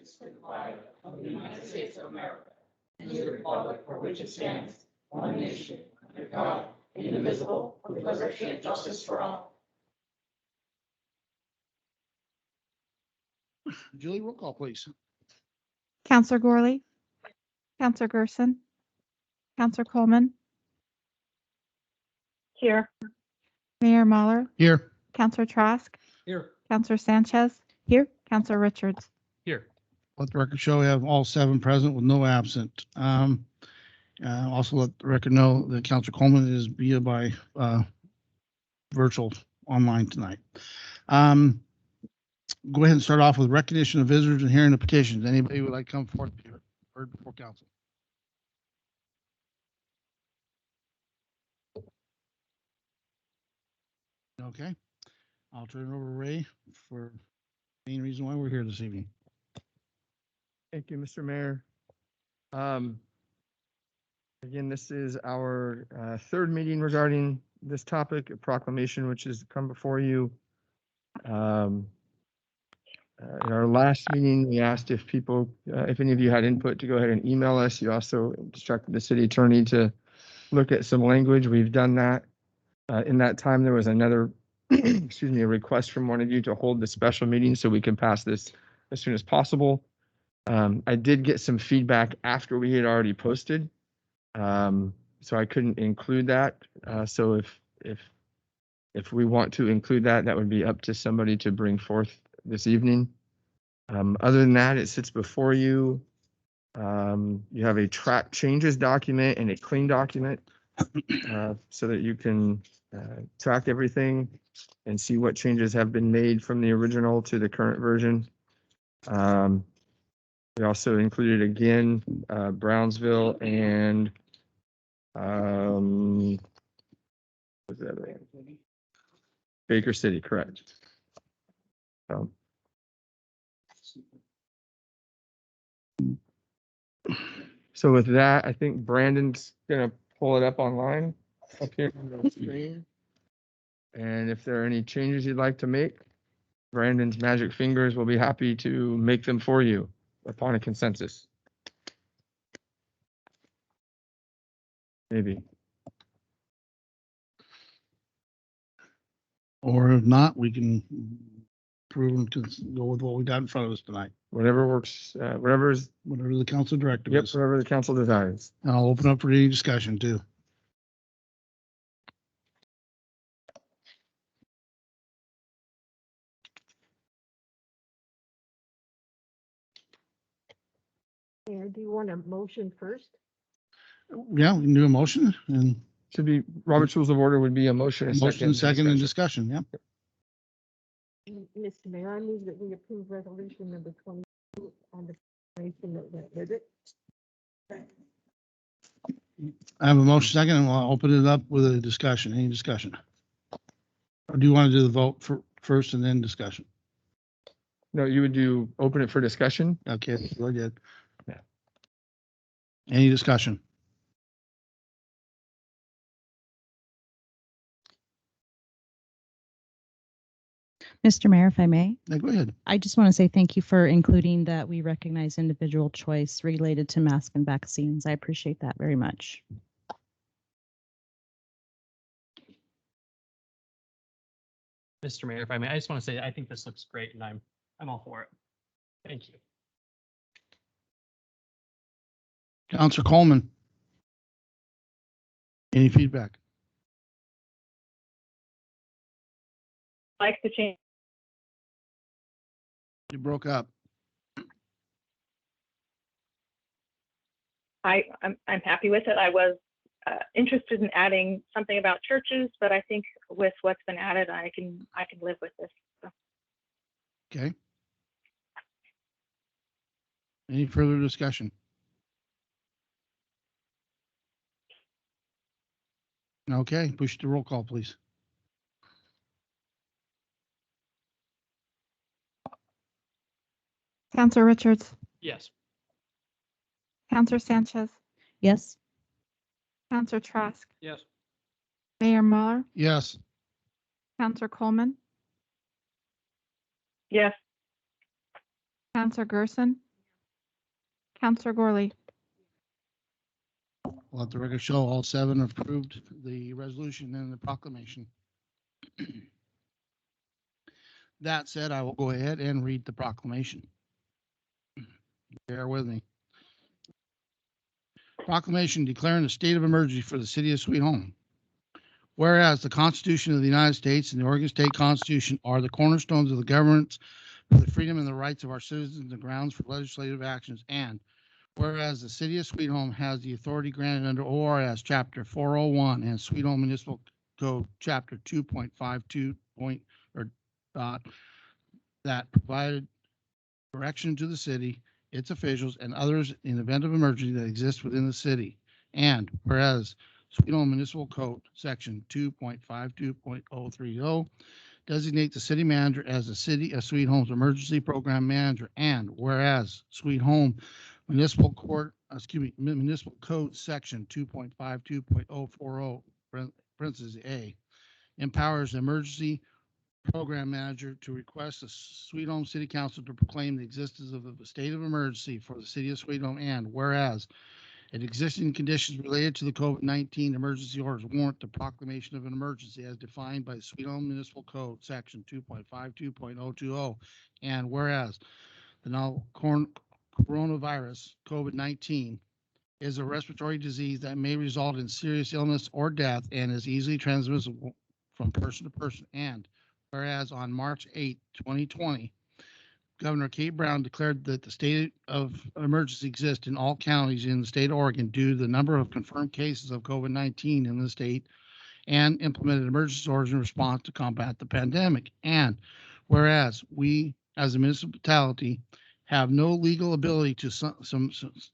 allegiance to the flag of the United States of America and to the republic for which it stands, one nation, under God, indivisible, with liberty and justice for all. Julie, roll call, please. Counselor Gorley, Counselor Gerson, Counselor Coleman, Here. Mayor Muller, Here. Counselor Trask, Here. Counselor Sanchez, here, Counselor Richards. Here. Let the record show we have all 7 present with no absent. Also let the record know that Counselor Coleman is via by virtual online tonight. Go ahead and start off with recognition of visitors and hearing the petitions. Anybody would like to come forth to be heard before council? Okay, I'll turn it over to Ray for the main reason why we're here this evening. Thank you, Mr. Mayor. Again, this is our 3rd meeting regarding this topic, a proclamation which has come before you. In our last meeting, we asked if people, if any of you had input, to go ahead and email us. You also instructed the city attorney to look at some language. We've done that. In that time, there was another, excuse me, a request from one of you to hold the special meeting so we can pass this as soon as possible. I did get some feedback after we had already posted, so I couldn't include that. So if we want to include that, that would be up to somebody to bring forth this evening. Other than that, it sits before you. You have a track changes document and a clean document so that you can track everything and see what changes have been made from the original to the current version. We also included again Brownsville and what's that other one? Baker City, correct. So with that, I think Brandon's gonna pull it up online up here on the screen. And if there are any changes you'd like to make, Brandon's magic fingers will be happy to make them for you upon a consensus. Maybe. Or if not, we can prove them to go with what we got in front of us tonight. Whatever works, whatever Whatever the council directive is. whatever the council desires. And I'll open up for any discussion too. Mayor, do you want a motion first? Yeah, we can do a motion and Should be, Robert's Rules of Order would be a motion. and motion second and discussion. discussion. Yeah. Mr. Mayor, I move that we approve resolution number 22 on the nation that went with it. I have a motion second and we'll open it up with a discussion. Any discussion? Or do you want to do the vote for first and then discussion? No, you would do, open it for discussion. Okay, go ahead. Yeah. Any discussion? Mr. Mayor, if I may, Yeah, go ahead. I just want to say thank you for including that we recognize individual choice related to mask and vaccines. I appreciate that very much. Mr. Mayor, if I may, I just want to say, I think this looks great and I'm all for it. Thank you. Counselor Coleman. Any feedback? Like the change. You broke up. I'm happy with it. I was interested in adding something about churches, but I think with what's been added, I can live with this. So. Okay. Any further discussion? Okay, push the roll call, please. Counselor Richards, Yes. Counselor Sanchez, Yes, Counselor Trask, Yes. Mayor Muller, Yes. Counselor Coleman, Yes. Counselor Gerson, Counselor Gorley, Let the record show all seven approved the resolution and the proclamation. That said, I will go ahead and read the proclamation. Bear with me. Proclamation declaring a state of emergency for the city of Sweet Home. Whereas the Constitution of the United States and the Oregon State Constitution are the cornerstones of the governance for the freedom and the rights of our citizens and grounds for legislative actions. And whereas the city of Sweet Home has the authority granted under ORS Chapter 401 and Sweet Home Municipal Code Chapter 2.52 that provided direction to the city, its officials, and others in event of emergency that exists within the city. And whereas Sweet Home Municipal Code Section 2.52.030 designate the city manager as the City of Sweet Home's emergency program manager. And whereas Sweet Home Municipal Code Section 2.52.040 parentheses A empowers the emergency program manager to request the Sweet Home City Council to proclaim the existence of a state of emergency for the city of Sweet Home. And whereas existing conditions related to the COVID-19 emergency orders warrant the proclamation of an emergency as defined by the Sweet Home Municipal Code Section 2.52.020. And whereas the novel coronavirus COVID-19 is a respiratory disease that may result in serious illness or death and is easily transmissible from person to person. And whereas on March 8, 2020, Governor Kate Brown declared that the state of emergency exists in all counties in the state of Oregon due to the number of confirmed cases of COVID-19 in the state and implemented emergency orders in response to combat the pandemic. And whereas we, as a municipality, have no legal ability to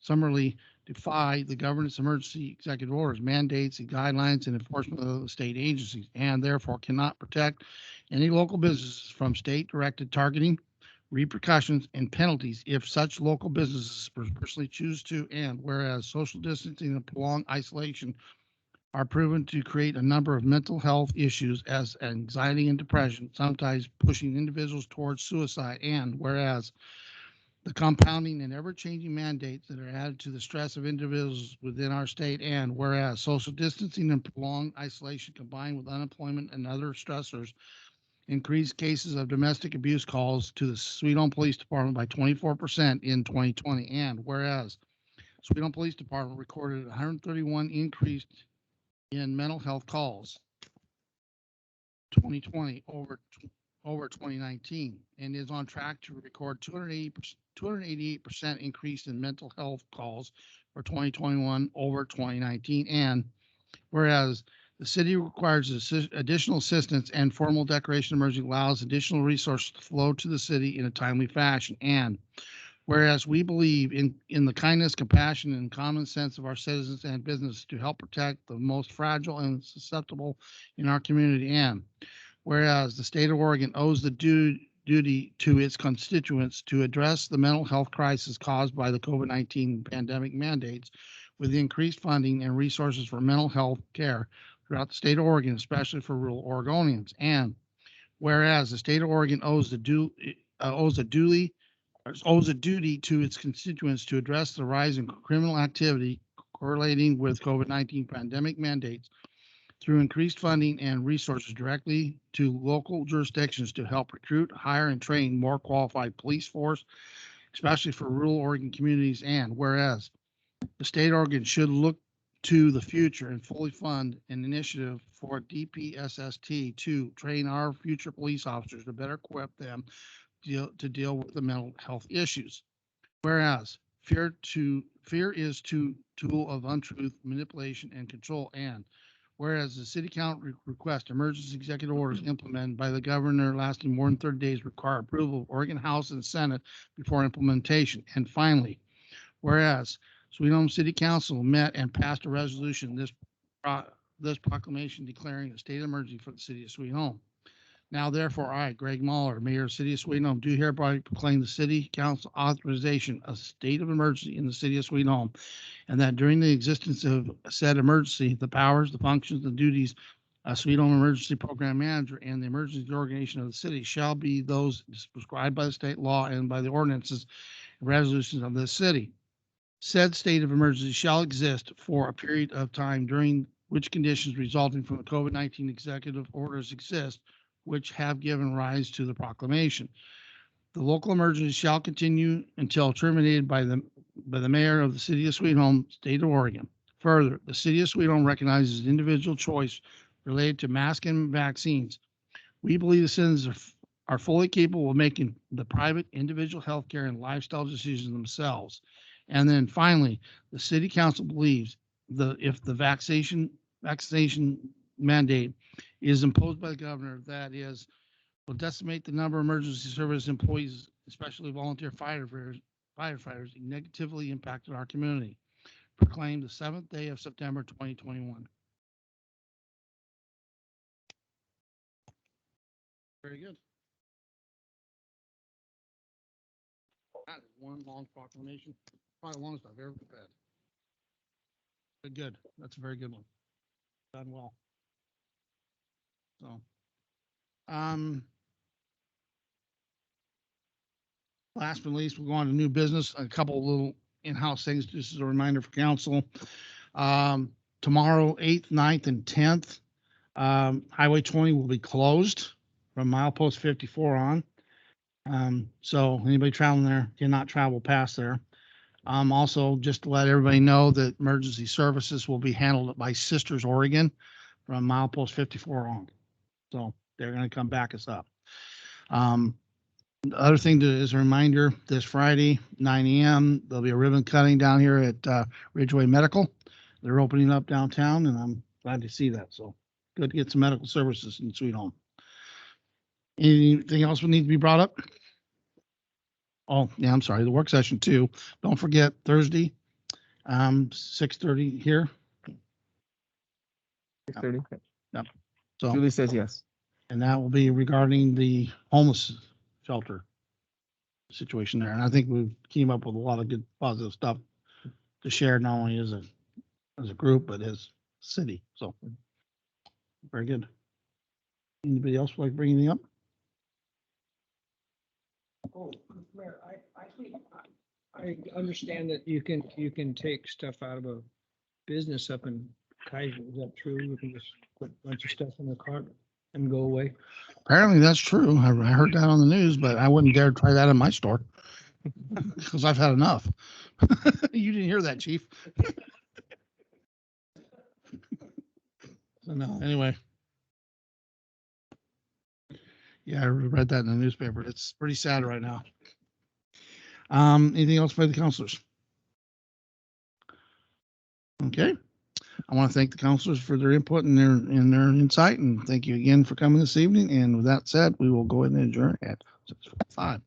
summarily defy the government's emergency executive orders, mandates, and guidelines and enforcement of the state agencies, and therefore cannot protect any local businesses from state-directed targeting, repercussions, and penalties if such local businesses personally choose to. And whereas social distancing and prolonged isolation are proven to create a number of mental health issues as anxiety and depression, sometimes pushing individuals towards suicide. And whereas the compounding and ever-changing mandates that are added to the stress of individuals within our state. And whereas social distancing and prolonged isolation combined with unemployment and other stressors increased cases of domestic abuse calls to the Sweet Home Police Department by 24% in 2020. And whereas Sweet Home Police Department recorded 131 increase in mental health calls 2020 over 2019 and is on track to record 288% increase in mental health calls for 2021 over 2019. And whereas the city requires additional assistance and formal declaration of emergency allows additional resources to flow to the city in a timely fashion. And whereas we believe in the kindness, compassion, and common sense of our citizens and businesses to help protect the most fragile and susceptible in our community. And whereas the state of Oregon owes the duty to its constituents to address the mental health crisis caused by the COVID-19 pandemic mandates with increased funding and resources for mental health care throughout the state of Oregon, especially for rural Oregonians. And whereas the state of Oregon owes a duty to its constituents to address the rise in criminal activity correlating with COVID-19 pandemic mandates through increased funding and resources directly to local jurisdictions to help recruit, hire, and train more qualified police force, especially for rural Oregon communities. And whereas the state of Oregon should look to the future and fully fund an initiative for DPSST to train our future police officers to better equip them to deal with the mental health issues. Whereas fear is a tool of untruth, manipulation, and control. And whereas the city council request emergency executive orders implemented by the governor lasting more than 30 days require approval of Oregon House and Senate before implementation. And finally, whereas Sweet Home City Council met and passed a resolution, this proclamation declaring a state of emergency for the city of Sweet Home. Now, therefore, I, Greg Mahler, Mayor of the City of Sweet Home, do hereby proclaim the City Council authorization of state of emergency in the City of Sweet Home, and that during the existence of said emergency, the powers, the functions, the duties of Sweet Home Emergency Program Manager and the emergency organization of the city shall be those prescribed by the state law and by the ordinances and resolutions of this city. Said state of emergency shall exist for a period of time during which conditions resulting from the COVID-19 executive orders exist, which have given rise to the proclamation. The local emergency shall continue until terminated by the mayor of the city of Sweet Home, state of Oregon. Further, the city of Sweet Home recognizes individual choice related to masks and vaccines. We believe the citizens are fully capable of making the private individual healthcare and lifestyle decisions themselves. And then finally, the city council believes if the vaccination mandate is imposed by the governor, that is, will decimate the number of emergency service employees, especially volunteer firefighters, negatively impacted our community. Proclaimed the 7th day of September 2021. Very good. That is one long proclamation, probably the longest I've ever had. But good. That's a very good one. Done well. So, last but not least, we'll go on to new business. A couple of little in-house things, just as a reminder for council. Tomorrow, 8th, 9th, and 10th, Highway 20 will be closed from milepost 54 on. So anybody traveling there cannot travel past there. Also, just to let everybody know that emergency services will be handled by Sisters Oregon from milepost 54 on. So they're going to come back us up. The other thing is a reminder, this Friday, 9 a.m., there'll be a ribbon cutting down here at Ridgeway Medical. They're opening up downtown, and I'm glad to see that. So good to get some medical services in Sweet Home. Anything else would need to be brought up? Oh, yeah, I'm sorry. The work session too. Don't forget Thursday, 6:30 here. 6:30. Yep. So, Julie says yes. and that will be regarding the homeless shelter situation there. And I think we came up with a lot of good positive stuff to share, not only as a group, but as a city. So very good. Anybody else like bring anything up? Oh, Mayor, I understand that you can take stuff out of a business up in Kaiser. Is that true? You can just put a bunch of stuff in the cart and go away. Apparently that's true. I heard that on the news, but I wouldn't dare try that in my store because I've had enough. You didn't hear that, Chief. So no, anyway. Yeah, I read that in the newspaper. It's pretty sad right now. Anything else by the counselors? Okay. I want to thank the counselors for their input and their insight, and thank you again for coming this evening. And with that said, we will go ahead and adjourn at 6:45.